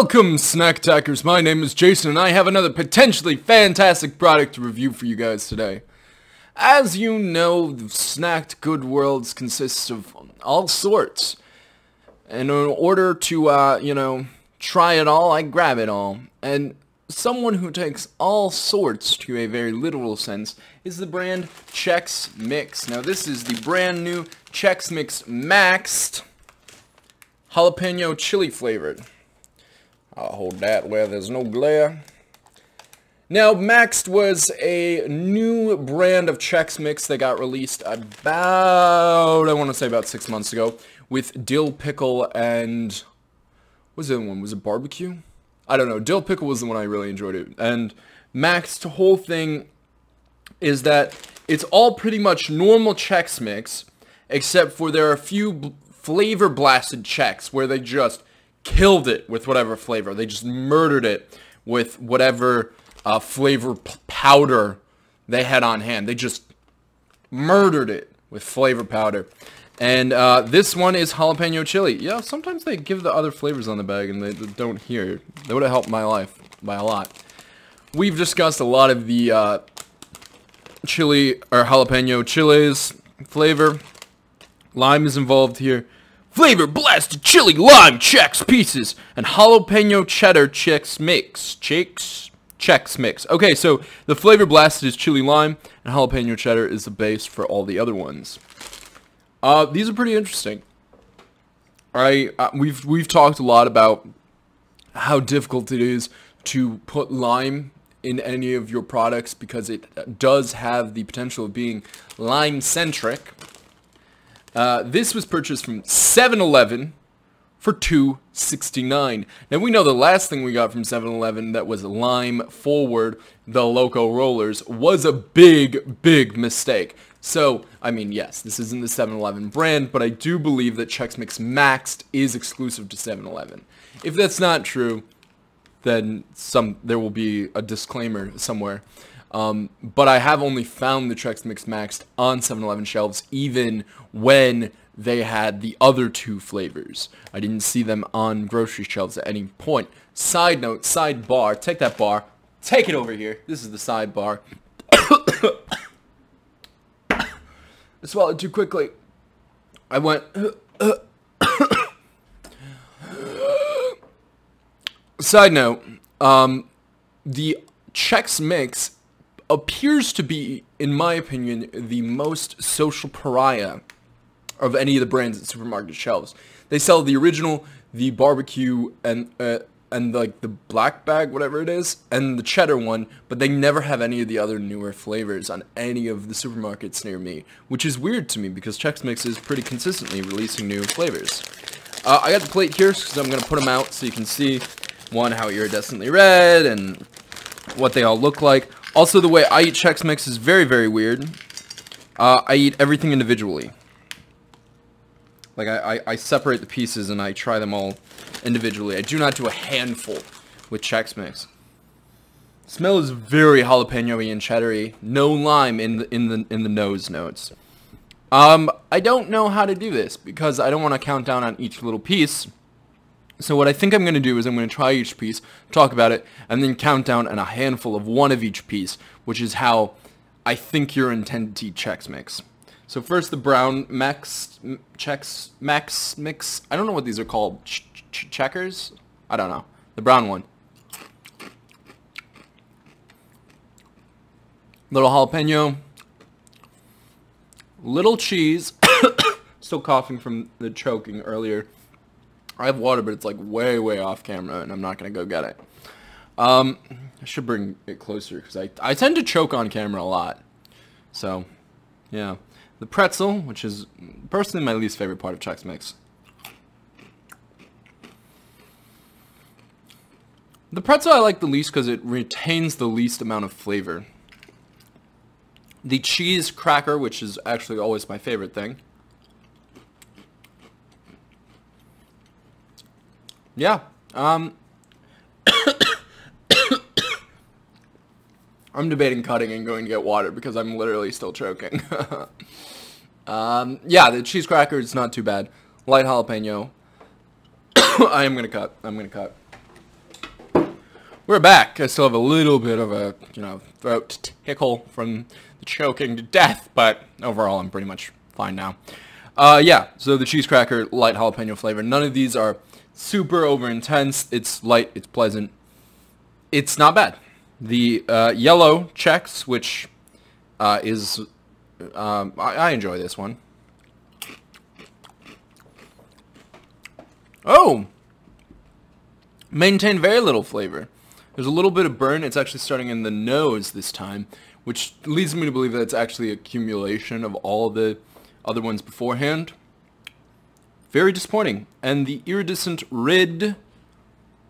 Welcome, Snack Attackers. My name is Jason, and I have another potentially fantastic product to review for you guys today. As you know, the snacked good worlds consists of all sorts. And in order to, try it all, I grab it all. And someone who takes all sorts to a very literal sense is the brand Chex Mix. Now, this is the brand new Chex Mix Maxed Jalapeno Chili flavored. I'll hold that where there's no glare. Now, Maxed was a new brand of Chex Mix that got released about, I want to say about 6 months ago, with dill pickle and, what was the other one? Was it barbecue? I don't know. Dill pickle was the one I really enjoyed it. And Maxed whole thing is that it's all pretty much normal Chex Mix, except for there are a few flavor blasted Chex where they just killed it with whatever flavor. They just murdered it with whatever flavor powder they had on hand. They just murdered it with flavor powder. And this one is jalapeno chili. Yeah, sometimes they give the other flavors on the bag and they don't hear. That would have helped my life by a lot. We've discussed a lot of the chili or jalapeno chilies flavor. Lime is involved here. Flavor blasted chili lime Chex pieces and jalapeno cheddar Chex mix. Chex mix. Okay, so the flavor blasted is chili lime and jalapeno cheddar is the base for all the other ones. These are pretty interesting. We've talked a lot about how difficult it is to put lime in any of your products because it does have the potential of being lime centric. This was purchased from 7-Eleven for $2.69. Now, we know the last thing we got from 7-Eleven that was lime forward, the Loco Rollers, was a big mistake. So, I mean, yes, this isn't the 7-Eleven brand, but I do believe that Chex Mix Maxed is exclusive to 7-Eleven. If that's not true, then there will be a disclaimer somewhere. But I have only found the Chex Mix Maxed on 7-Eleven shelves, even when they had the other two flavors. I didn't see them on grocery shelves at any point. Side note, sidebar, take that bar, take it over here. This is the sidebar. I swallowed too quickly. I went... Side note, the Chex Mix appears to be, in my opinion, the most social pariah of any of the brands at supermarket shelves. They sell the original, the barbecue, and like the black bag, whatever it is, and the cheddar one, but they never have any of the other newer flavors on any of the supermarkets near me, which is weird to me because Chex Mix is pretty consistently releasing new flavors. I got the plate here because I'm going to put them out so you can see, one, how iridescently red and what they all look like. Also, the way I eat Chex Mix is very weird. I eat everything individually. Like, I separate the pieces and I try them all individually. I do not do a handful with Chex Mix. Smell is very jalapeno-y and cheddar-y. No lime in the nose notes. I don't know how to do this because I don't want to count down on each little piece. So what I think I'm going to do is I'm going to try each piece, talk about it, and then count down on a handful of one of each piece, which is how I think you're intended to eat Chex Mix. So first the brown Chex Max Mix. I don't know what these are called. Checkers? I don't know. The brown one. Little jalapeno. Little cheese. Still coughing from the choking earlier. I have water, but it's like way off camera, and I'm not going to go get it. I should bring it closer, because I tend to choke on camera a lot. So, yeah. The pretzel, which is personally my least favorite part of Chex Mix. The pretzel I like the least because it retains the least amount of flavor. The cheese cracker, which is actually always my favorite thing. Yeah, I'm debating cutting and going to get water because I'm literally still choking. Yeah, the cheese cracker is not too bad. Light jalapeno. I am gonna cut. We're back. I still have a little bit of a, throat tickle from the choking to death, but overall I'm pretty much fine now. Yeah, so the cheese cracker, light jalapeno flavor. None of these are super over intense. It's light, it's pleasant. It's not bad. The yellow Chex, which is, I enjoy this one. Oh! Maintain very little flavor. There's a little bit of burn. It's actually starting in the nose this time, which leads me to believe that it's actually accumulation of all the other ones beforehand. Very disappointing. And the iridescent red,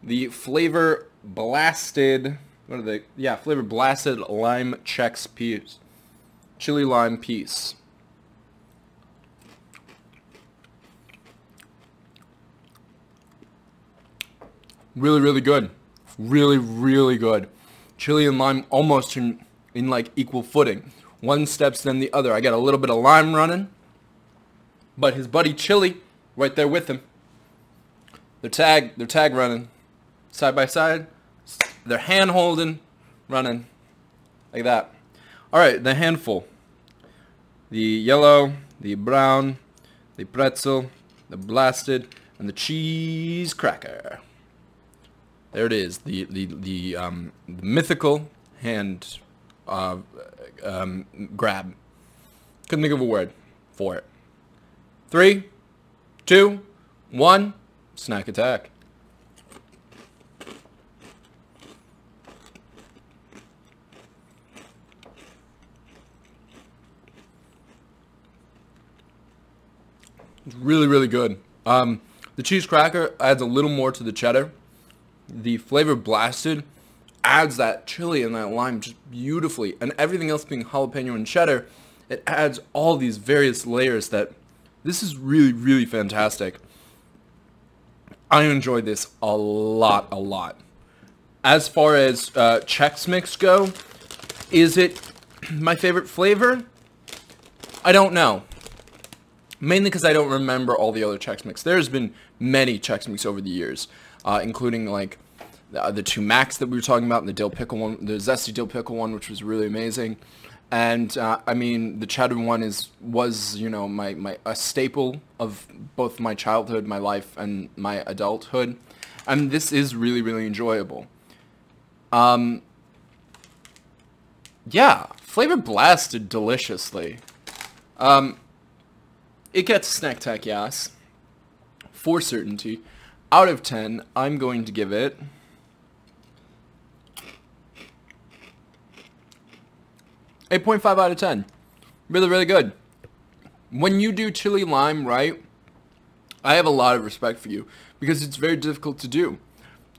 the flavor blasted, what are they? Yeah, flavor blasted lime Chex piece. Chili lime piece. Really, really good. Really, really good. Chili and lime almost in like equal footing. One steps then the other. I got a little bit of lime running, but his buddy Chili right there with him. They're tag running side by side. They're hand holding, running like that. All right, the handful. The yellow, the brown, the pretzel, the blasted, and the cheese cracker. There it is, the mythical hand grab. Couldn't think of a word for it. 3, 2, 1, snack attack. It's really, really good. The cheese cracker adds a little more to the cheddar. The flavor blasted adds that chili and that lime just beautifully, and everything else being jalapeno and cheddar, it adds all these various layers that this is really, really fantastic. I enjoyed this a lot. As far as Chex Mix go, is it my favorite flavor? I don't know. Mainly because I don't remember all the other Chex Mix. There's been many Chex Mix over the years, including like the 2 Max that we were talking about, and the dill pickle one, the zesty dill pickle one, which was really amazing. And I mean, the cheddar one was you know a staple of both my childhood, my life, and my adulthood. And this is really, really enjoyable. Yeah, flavor blasted deliciously. It gets snack attack, yes, for certainty. Out of 10, I'm going to give it 8.5 out of 10. Really, really good. When you do chili lime right, I have a lot of respect for you because it's very difficult to do.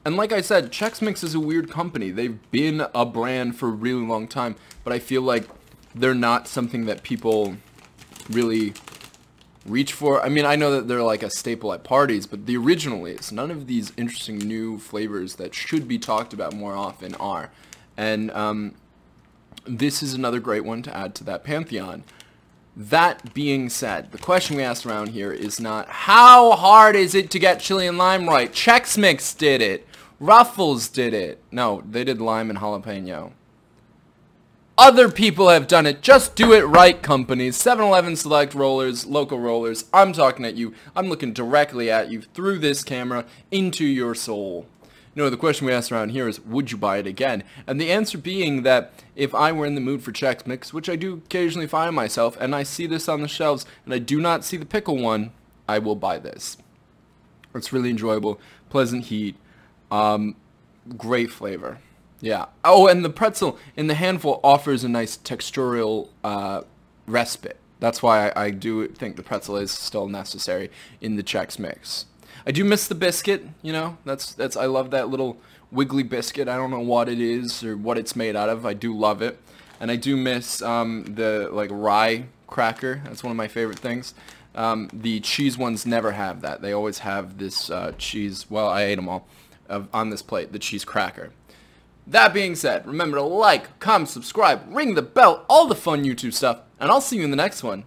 And like I said, Chex Mix is a weird company. They've been a brand for a really long time, but I feel like they're not something that people really reach for. I mean, I know that they're like a staple at parties, but the original is. None of these interesting new flavors that should be talked about more often are. And this is another great one to add to that pantheon. That being said, the question we asked around here is not, how hard is it to get chili and lime right? Chex Mix did it. Ruffles did it. No, they did lime and jalapeno. Other people have done it. Just do it right, companies. 7-Eleven Select Rollers, local rollers. I'm talking at you. I'm looking directly at you through this camera into your soul. You know, the question we asked around here is, would you buy it again? And the answer being that if I were in the mood for Chex Mix, which I do occasionally find myself, and I see this on the shelves, and I do not see the pickle one, I will buy this. It's really enjoyable. Pleasant heat. Great flavor. Yeah. Oh, and the pretzel in the handful offers a nice textural respite. That's why I do think the pretzel is still necessary in the Chex Mix. I do miss the biscuit, you know. That's I love that little wiggly biscuit. I don't know what it is or what it's made out of. I do love it. And I do miss the like rye cracker. That's one of my favorite things. The cheese ones never have that. They always have this cheese. Well, I ate them all on this plate, the cheese cracker. That being said, remember to like, comment, subscribe, ring the bell, all the fun YouTube stuff, and I'll see you in the next one.